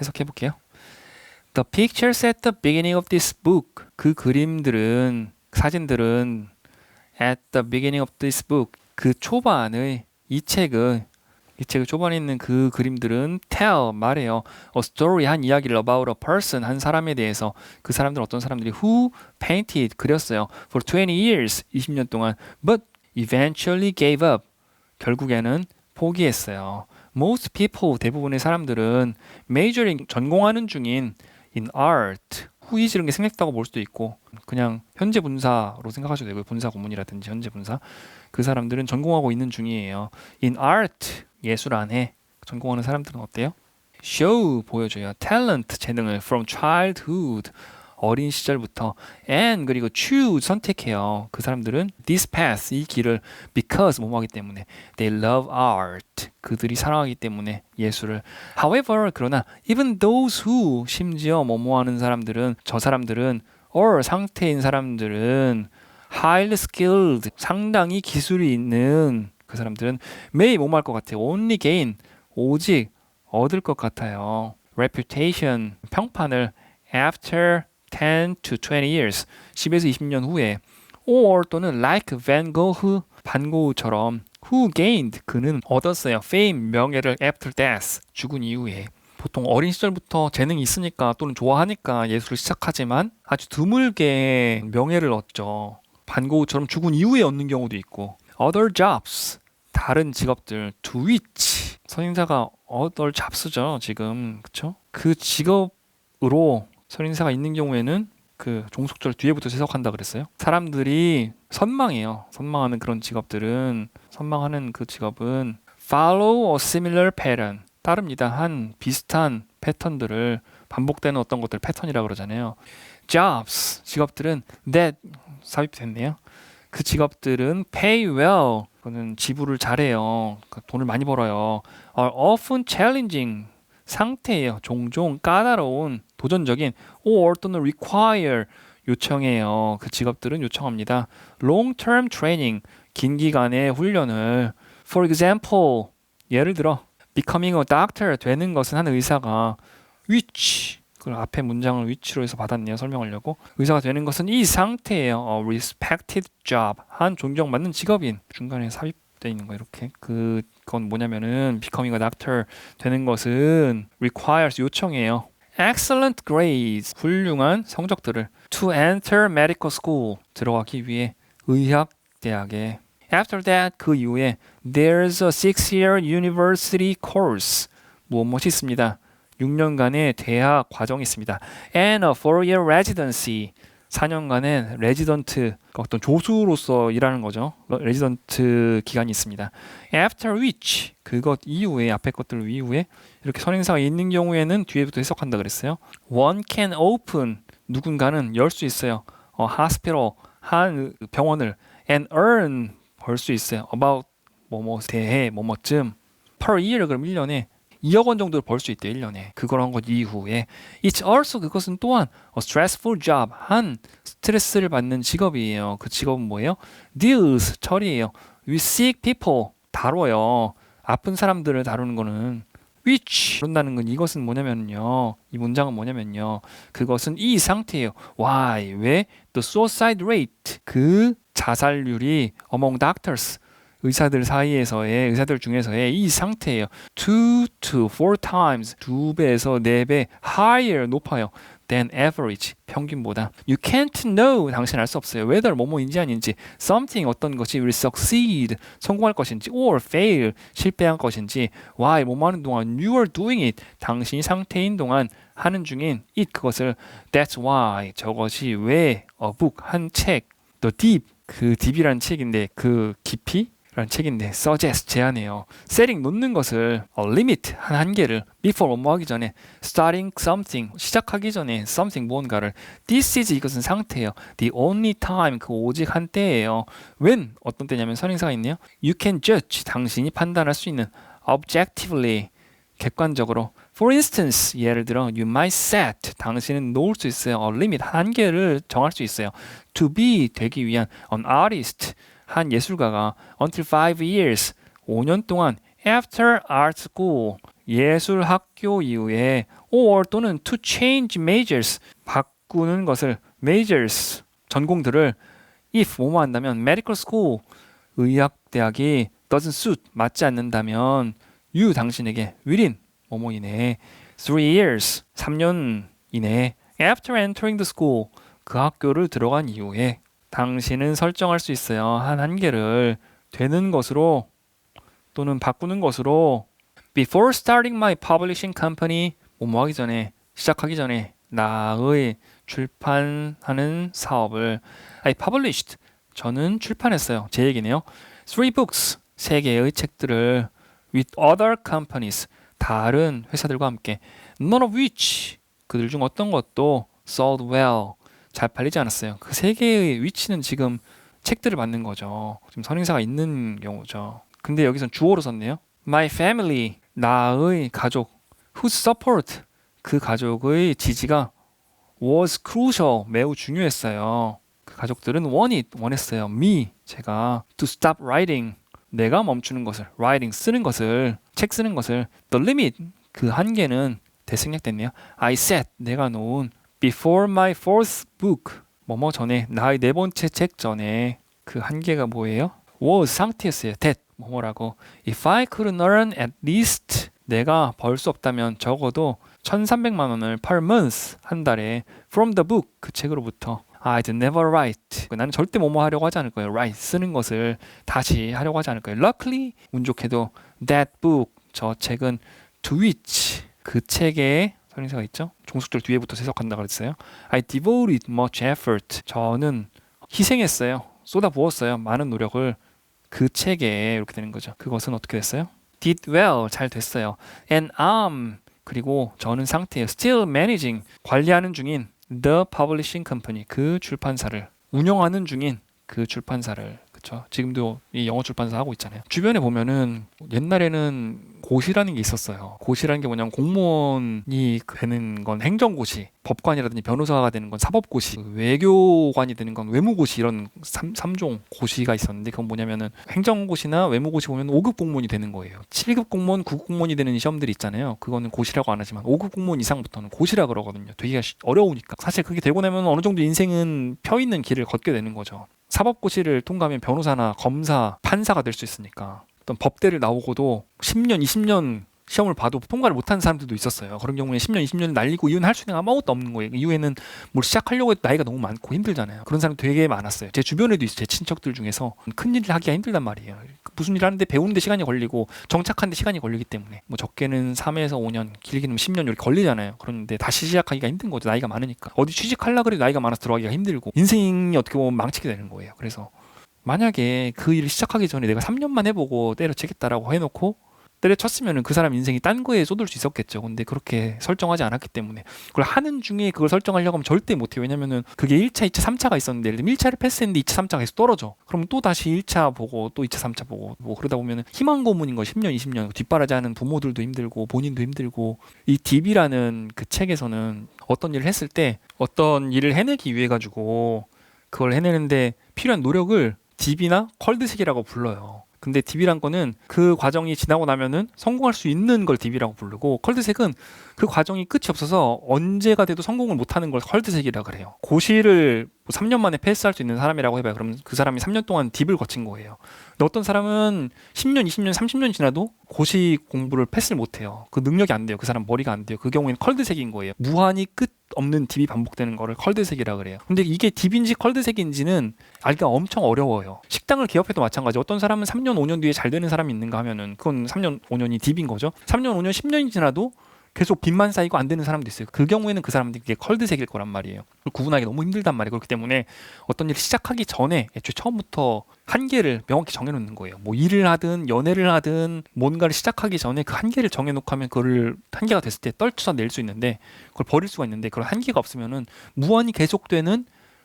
해석해 볼게요. The pictures at the beginning of this book. 그 그림들은, 사진들은 at the beginning of this book. 그 초반의 이 책의 초반에 있는 그 그림들은 tell, 말해요. A story, 한 이야기를 about a person, 한 사람에 대해서. 그 사람들은 어떤 사람들이 who painted, 그렸어요. For 20 years, 20년 동안. But eventually gave up. 결국에는 포기했어요. Most people, 대부분의 사람들은 majoring, 전공하는 중인 in art, who is 이런 게 생략다고 볼 수도 있고 그냥 현재 분사로 생각하셔도 되고요. 분사 구문이라든지 현재 분사. 그 사람들은 전공하고 있는 중이에요. In art, 예술 안에 전공하는 사람들은 어때요? Show, 보여줘요. Talent, 재능을 from childhood, 어린 시절부터 and 그리고 choose, 선택해요. 그 사람들은 this path, 이 길을 because 뭐뭐하기 때문에 they love art, 그들이 사랑하기 때문에 예술을. However, 그러나 even those who, 심지어 뭐뭐하는 사람들은, 저 사람들은 or 상태인 사람들은 highly skilled, 상당히 기술이 있는 그 사람들은 may 뭐뭐 할 것 같아요. only gain, 오직 얻을 것 같아요. reputation, 평판을 after 10 to 20 years, 10에서 20년 후에. or 또는 like Van Gogh, 반고흐처럼 who gained, 그는 얻었어요. fame, 명예를 after death, 죽은 이후에. 보통 어린 시절부터 재능이 있으니까 또는 좋아하니까 예술을 시작하지만 아주 드물게 명예를 얻죠. 반고흐처럼 죽은 이후에 얻는 경우도 있고. other jobs, 다른 직업들. to which, 선인사가 other jobs죠 지금, 그쵸? 그 직업으로 선인사가 있는 경우에는 그 종속절 뒤에부터 해석한다 그랬어요. 사람들이 선망해요. 선망하는 그런 직업들은, 선망하는 그 직업은 follow a similar pattern, 따릅니다. 한 비슷한 패턴들을, 반복되는 어떤 것들 패턴이라고 그러잖아요. jobs, 직업들은 that, 삽입됐네요. 그 직업들은 pay well, 그거는 지불을 잘해요. 돈을 많이 벌어요. are often challenging, 상태예요. 종종 까다로운, 도전적인. or 또는 require, 요청해요. 그 직업들은 요청합니다. long-term training, 긴 기간의 훈련을. for example, 예를 들어 becoming a doctor, 되는 것은 한 의사가 which, 그 앞에 문장을 which로 해서 받았네요. 설명하려고. 의사가 되는 것은 이 상태예요. A respected job, 한 존경받는 직업인. 중간에 삽입되어 있는 거 이렇게. 그건 뭐냐면은 becoming a doctor, 되는 것은 requires, 요청해요. excellent grades, 훌륭한 성적들을. to enter medical school, 들어가기 위해 의학대학에. after that, 그 이후에 there's a 6-year university course, 무엇이 있습니다. 6년간의 대학 과정이 있습니다. and a 4-year residency, 4년간의 레지던트, 어떤 조수로서 일하는 거죠. 레지던트 기간이 있습니다. after which, 그것 이후에, 앞에 것들 이후에, 이렇게 선행사가 있는 경우에는 뒤에부터 해석한다 그랬어요. one can open, 누군가는 열 수 있어요. a hospital, 한 병원을. and earn, 벌 수 있어요. about 뭐뭐 대해 뭐뭐쯤. per year, 그럼 1년에 2억 원 정도를 벌 수 있대요. 1년에. 그걸 한 것 이후에. It's also, 그것은 또한 a stressful job, 한 스트레스를 받는 직업이에요. 그 직업은 뭐예요? deals, 처리예요. We sick people, 다뤄요. 아픈 사람들을 다루는 거는. which, 그런다는 건 이것은 뭐냐면요. 이 문장은 뭐냐면요. 그것은 이 상태예요. Why, 왜? The suicide rate, 그 자살률이 among doctors, 의사들 사이에서의, 의사들 중에서의 이 상태예요. 2 to 4 times, 2배에서 4배 higher, 높아요. than average, 평균보다. You can't know, 당신 알 수 없어요. whether 뭐뭐인지 아닌지. something, 어떤 것이 will succeed, 성공할 것인지, or fail, 실패한 것인지. why, 뭐뭐 하는 동안 you are doing it, 당신이 상태인 동안, 하는 중인 it, 그것을. that's why, 저것이 왜, a book, 한 책. the deep, 그 deep이라는 책인데 그 깊이? 라는 책인데 suggest, 제안해요. setting, 놓는 것을. a limit, 한 한계를. before, 뭐뭐 하기 전에. starting something, 시작하기 전에 something, 무언가를. this is, 이것은 상태예요. the only time, 그 오직 한 때예요. when, 어떤 때냐면 선행사가 있네요. you can judge, 당신이 판단할 수 있는. objectively, 객관적으로. For instance, 예를 들어 you might set, 당신은 놓을 수 있어요. a limit, 한계를 정할 수 있어요. to be, 되기 위한. an artist, 한 예술가가 until 5 years, 5년 동안 after art school, 예술학교 이후에 or 또는 to change majors 바꾸는 것을 majors 전공들을 if 뭐뭐 한다면 medical school 의학대학이 doesn't suit 맞지 않는다면 you 당신에게 within 뭐뭐 이내에 3 years 3년 이내에 after entering the school 그 학교를 들어간 이후에 당신은 설정할 수 있어요. 한 한계를 되는 것으로 또는 바꾸는 것으로 before starting my publishing company 뭐뭐 하기 전에 시작하기 전에 나의 출판하는 사업을 I published 저는 출판했어요. 제 얘기네요. 3 books 3개의 책들을 with other companies 다른 회사들과 함께 none of which 그들 중 어떤 것도 sold well 잘 팔리지 않았어요. 그 3개의 위치는 지금 책들을 만든 거죠. 지금 선행사가 있는 경우죠. 근데 여기선 주어로 썼네요. My family 나의 가족 whose support 그 가족의 지지가 was crucial 매우 중요했어요. 그 가족들은 원했어요. me 제가 to stop writing 내가 멈추는 것을 writing 쓰는 것을 책 쓰는 것을 the limit 그 한계는 대생략됐네요. I set 내가 놓은 before my fourth book 뭐뭐 전에 나의 4번째 책 전에 그 한계가 뭐예요? was 상태였어요. that 뭐뭐라고 if I could earn at least 내가 벌 수 없다면 적어도 1,300만 원을 per month 한 달에 from the book 그 책으로부터 I'd never write 나는 절대 뭐뭐 하려고 하지 않을 거예요. write 쓰는 것을 다시 하려고 하지 않을 거예요. Luckily 운 좋게도 that book 저 책은 to which 그 책에 선행사가 있죠. 종속절 뒤에부터 해석한다고 그랬어요. I devoted much effort 저는 희생했어요. 쏟아부었어요. 많은 노력을 그 책에 이렇게 되는 거죠. 그것은 어떻게 됐어요? did well 잘 됐어요. and 그리고 저는 상태예요. still managing 관리하는 중인 the publishing company 그 출판사를 운영하는 중인 그 출판사를 그렇죠. 지금도 이 영어 출판사 하고 있잖아요. 주변에 보면은 옛날에는 고시라는 게 있었어요. 고시라는 게 뭐냐면 공무원이 되는 건 행정고시, 법관이라든지 변호사가 되는 건 사법고시, 외교관이 되는 건 외무고시 이런 3종 고시가 있었는데 그건 뭐냐면은 행정고시나 외무고시 보면 5급 공무원이 되는 거예요. 7급 공무원, 9급 공무원이 되는 시험들이 있잖아요. 그거는 고시라고 안 하지만 5급 공무원 이상부터는 고시라 그러거든요. 되게 어려우니까. 사실 그게 되고 나면 어느 정도 인생은 펴 있는 길을 걷게 되는 거죠. 사법고시를 통과하면 변호사나 검사, 판사가 될 수 있으니까 어떤 법대를 나오고도 10년, 20년 시험을 봐도 통과를 못한 사람들도 있었어요. 그런 경우에 10년, 20년을 날리고 이후는 할 수 있는 아무것도 없는 거예요. 이후에는 뭘 시작하려고 해도 나이가 너무 많고 힘들잖아요. 그런 사람 되게 많았어요. 제 주변에도 있어요. 제 친척들 중에서 큰일을 하기가 힘들단 말이에요. 무슨 일 하는데 배우는데 시간이 걸리고 정착하는데 시간이 걸리기 때문에 뭐 적게는 3에서 5년, 길게는 10년 이렇게 걸리잖아요. 그런데 다시 시작하기가 힘든 거죠. 나이가 많으니까. 어디 취직하려고 해도 나이가 많아서 들어가기가 힘들고 인생이 어떻게 보면 망치게 되는 거예요. 그래서 만약에 그 일을 시작하기 전에 내가 3년만 해보고 때려치겠다라고 해놓고 때려쳤으면 그 사람 인생이 딴 거에 쏟을 수 있었겠죠. 근데 그렇게 설정하지 않았기 때문에 그걸 하는 중에 그걸 설정하려고 하면 절대 못해요. 왜냐면은 그게 1차, 2차, 3차가 있었는데 예를 들면 1차를 패스했는데 2차, 3차가 계속 떨어져. 그럼 또 다시 1차 보고 또 2차, 3차 보고 뭐 그러다 보면은 희망 고문인 거 10년, 20년 뒷바라지하는 부모들도 힘들고 본인도 힘들고 이 DB라는 그 책에서는 어떤 일을 했을 때 어떤 일을 해내기 위해 가지고 그걸 해내는데 필요한 노력을 DB나 컬드색이라고 불러요. 근데 DB란 거는 그 과정이 지나고 나면은 성공할 수 있는 걸 DB라고 부르고 컬드색은 그 과정이 끝이 없어서 언제가 돼도 성공을 못하는 걸 컬드색이라 그래요. 고시를 3년 만에 패스할 수 있는 사람이라고 해봐요. 그럼 그 사람이 3년 동안 딥을 거친 거예요. 근데 어떤 사람은 10년, 20년, 30년 지나도 고시 공부를 패스를 못해요. 그 능력이 안 돼요. 그 사람 머리가 안 돼요. 그 경우에는 컬드색인 거예요. 무한히 끝 없는 딥이 반복되는 거를 컬드색이라 그래요. 근데 이게 딥인지 컬드색인지는 알기가 엄청 어려워요. 식당을 개업해도 마찬가지. 어떤 사람은 3년, 5년 뒤에 잘 되는 사람이 있는가 하면은 그건 3년, 5년이 딥인 거죠. 3년, 5년, 10년이 지나도 계속 빚만 쌓이고 안 되는 사람도 있어요. 그 경우에는 그 사람들이 그게 컬드색일 거란 말이에요. 그걸 구분하기 너무 힘들단 말이에요. 그렇기 때문에 어떤 일을 시작하기 전에 애초에 처음부터 한계를 명확히 정해놓는 거예요. 뭐 일을 하든 연애를 하든 뭔가를 시작하기 전에 그 한계를 정해놓고 하면 그걸 한계가 됐을 때 떨쳐낼 수 있는데 그걸 버릴 수가 있는데 그런 한계가 없으면은 무한히 계속되는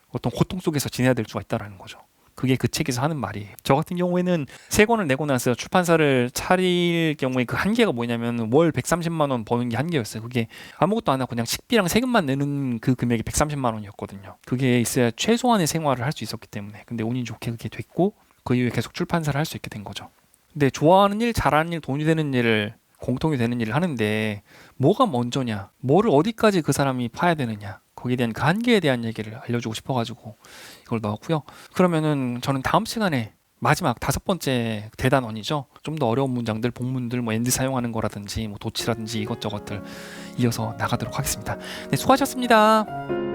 어떤 고통 속에서 지내야 될 수가 있다라는 거죠. 그게 그 책에서 하는 말이에요. 저 같은 경우에는 3권을 내고 나서 출판사를 차릴 경우에 그 한계가 뭐냐면 월 130만 원 버는 게 한계였어요. 그게 아무것도 안 하고 그냥 식비랑 세금만 내는 그 금액이 130만 원이었거든요. 그게 있어야 최소한의 생활을 할 수 있었기 때문에. 근데 운이 좋게 그게 됐고 그 이후에 계속 출판사를 할 수 있게 된 거죠. 근데 좋아하는 일, 잘하는 일, 돈이 되는 일을 공통이 되는 일을 하는데 뭐가 먼저냐, 뭐를 어디까지 그 사람이 파야 되느냐, 거기에 대한 그 한계에 대한 얘기를 알려주고 싶어가지고 이걸 넣었고요. 그러면은 저는 다음 시간에 마지막 5번째 대단원이죠. 좀 더 어려운 문장들, 복문들, 뭐 엔드 사용하는 거라든지 뭐 도치라든지 이것저것들 이어서 나가도록 하겠습니다. 네, 수고하셨습니다.